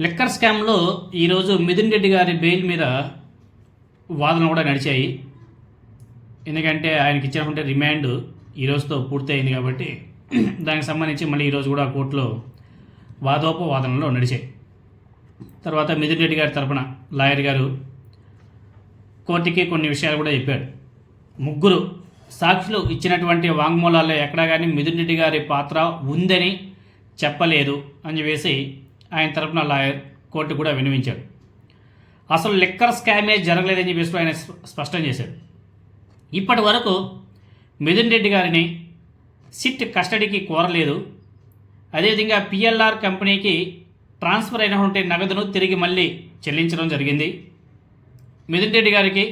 Liquor స్కామ్లో ఈరోజు మిథున్ రెడ్డి గారి బెయిల్ మీద వాదనలు కూడా నడిచాయి. ఎందుకంటే ఆయనకి ఇచ్చినటువంటి రిమాండ్ ఈరోజుతో పూర్తయింది కాబట్టి దానికి సంబంధించి మళ్ళీ ఈరోజు కూడా కోర్టులో వాదోపవాదనలు నడిచాయి. తర్వాత మిథున్ రెడ్డి గారి తరపున లాయర్ గారు కోర్టుకి కొన్ని విషయాలు కూడా చెప్పాడు. ముగ్గురు సాక్షులు ఇచ్చినటువంటి వాంగ్మూలాల్లో ఎక్కడా కానీ మిథున్ రెడ్డి గారి పాత్ర ఉందని చెప్పలేదు అని చెప్పేసి ఆయన తరపున లాయర్ కోర్టు కూడా విన్నవించాడు. అసలు లిక్కర్ స్కామే జరగలేదని చెప్పేసి ఆయన స్పష్టం చేశాడు. ఇప్పటి వరకు మిథున్ రెడ్డి గారిని సిట్ కస్టడీకి కోరలేదు. అదేవిధంగా పిఎల్ఆర్ కంపెనీకి ట్రాన్స్ఫర్ అయినటువంటి నగదును తిరిగి మళ్ళీ చెల్లించడం జరిగింది. మిథున్ రెడ్డి గారికి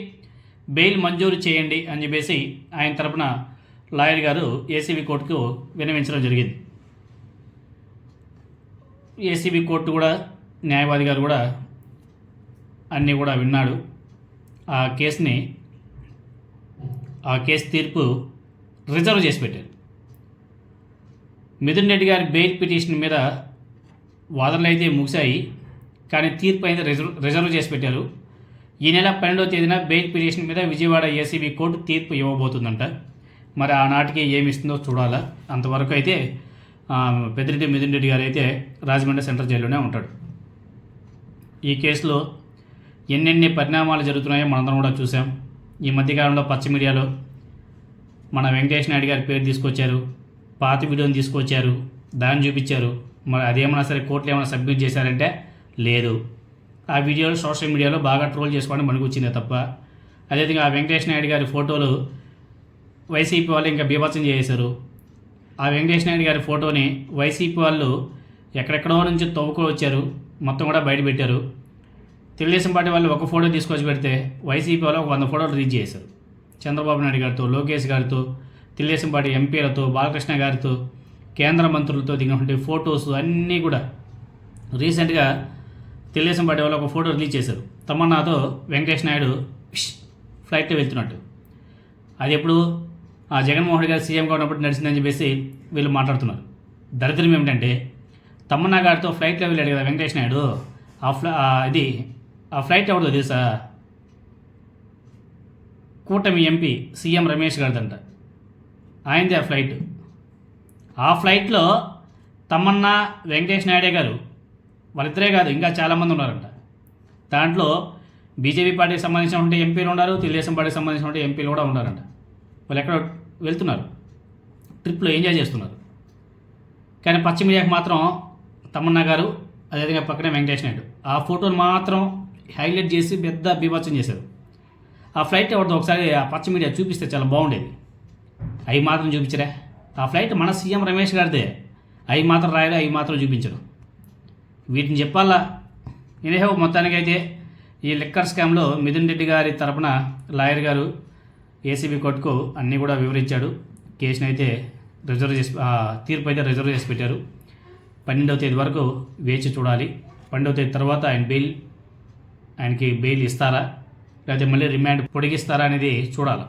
బెయిల్ మంజూరు చేయండి అని చెప్పేసి ఆయన తరపున లాయర్ గారు ఏసీబీ కోర్టుకు విన్నవించడం జరిగింది. ఏసీబీ కోర్టు కూడా న్యాయవాది గారు కూడా అన్నీ కూడా విన్నాడు. ఆ కేసు తీర్పు రిజర్వ్ చేసి పెట్టారు. మిథున్ రెడ్డి గారి బెయిల్ పిటిషన్ మీద వాదనలు అయితే ముగిశాయి, కానీ తీర్పు అయితే రిజర్వ్ చేసి పెట్టారు. ఈ నెల 12వ తేదీన బెయిల్ పిటిషన్ మీద విజయవాడ ఏసీబీ కోర్టు తీర్పు ఇవ్వబోతుందంట. మరి ఆనాటికి ఏమి ఇస్తుందో చూడాలా. అంతవరకు అయితే పెద్దిరెడ్డి మిథున్ రెడ్డి గారు అయితే రాజమండ్రి సెంట్రల్ జైల్లోనే ఉంటాడు. ఈ కేసులో ఎన్నెన్ని పరిణామాలు జరుగుతున్నాయో మనందరం కూడా చూసాం. ఈ మధ్యకాలంలో పచ్చ మీడియాలో మన వెంకటేష్ నాయుడు గారి పేరు తీసుకొచ్చారు, పాత వీడియోని తీసుకొచ్చారు, దాన్ని చూపించారు. మరి అదేమన్నా సరే కోర్టులో ఏమైనా సబ్మిట్ చేశారంటే లేదు. ఆ వీడియోలు సోషల్ మీడియాలో బాగా ట్రోల్ చేసుకోవడం మనకు వచ్చిందే తప్ప, అదేవిధంగా ఆ వెంకటేష్ నాయుడు గారి ఫోటోలు వైసీపీ వాళ్ళు ఇంకా బీభత్సం చేశారు. ఆ వెంకటేష్ నాయుడు గారి ఫోటోని వైసీపీ వాళ్ళు ఎక్కడెక్కడో నుంచి తవ్వుకొని వచ్చారు, మొత్తం కూడా బయట పెట్టారు. తెలుగుదేశం పార్టీ వాళ్ళు ఒక ఫోటో తీసుకొచ్చి పెడితే వైసీపీ వాళ్ళు 100 ఫోటోలు రిలీజ్ చేశారు. చంద్రబాబు నాయుడు గారితో, లోకేష్ గారితో, తెలుగుదేశం పార్టీ ఎంపీలతో, బాలకృష్ణ గారితో, కేంద్ర మంత్రులతో దిగినటువంటి ఫొటోస్ అన్నీ కూడా రీసెంట్గా తెలుగుదేశం పార్టీ వాళ్ళు ఒక ఫోటో రిలీజ్ చేశారు. తమన్నాతో వెంకటేష్ నాయుడు ఫ్లైట్లో వెళ్తున్నట్టు. అది ఎప్పుడు ఆ జగన్మోహన్ గారు సీఎంగా ఉన్నప్పుడు నడిచిందని చెప్పేసి వీళ్ళు మాట్లాడుతున్నారు. దరిద్రం ఏమిటంటే తమన్నా గారితో ఫ్లైట్లో వెళ్ళాడు కదా వెంకటేష్ నాయుడు. ఆ ఫ్లైట్ ఎవరిదో తెలుసా? కూటమి ఎంపీ సీఎం రమేష్ గారిదంట. ఆయనది ఆ ఫ్లైట్. ఆ ఫ్లైట్లో తమన్నా, వెంకటేష్ నాయుడే గారు, వాళ్ళిద్దరే కాదు ఇంకా చాలామంది ఉన్నారంట. దాంట్లో బీజేపీ పార్టీకి సంబంధించినటువంటి ఎంపీలు ఉన్నారు, తెలుగుదేశం పార్టీకి సంబంధించినటువంటి ఎంపీలు కూడా ఉన్నారంట. వాళ్ళు ఎక్కడ వెళ్తున్నారు, ట్రిప్లో ఎంజాయ్ చేస్తున్నారు. కానీ పశ్చిమ మీడియాకి మాత్రం తమన్నా గారు, అదేవిధంగా పక్కనే వెంకటేష్ నాయుడు ఆ ఫోటోని మాత్రం హైలైట్ చేసి పెద్ద బీభత్సం చేశారు. ఆ ఫ్లైట్ ఎవరితో ఒకసారి ఆ పశ్చిమ మీడియా చూపిస్తే చాలా బాగుండేది. అవి మాత్రం చూపించరా? ఆ ఫ్లైట్ మన సీఎం రమేష్ గారిదే. అవి మాత్రం రాయలే, అవి మాత్రం చూపించరు. వీటిని చెప్పాలా. నేనే మొత్తానికైతే ఈ లిక్కర్ స్కామ్లో మిథున్ రెడ్డి గారి తరపున లాయర్ గారు ఏసీబీ కోర్టుకు అన్నీ కూడా వివరించాడు. కేసుని అయితే తీర్పు అయితే రిజర్వ్ చేసి పెట్టారు. 12వ తేదీ వరకు వేచి చూడాలి. 12వ తేదీ తర్వాత ఆయనకి బెయిల్ ఇస్తారా, లేకపోతే మళ్ళీ రిమాండ్ పొడిగిస్తారా అనేది చూడాలి.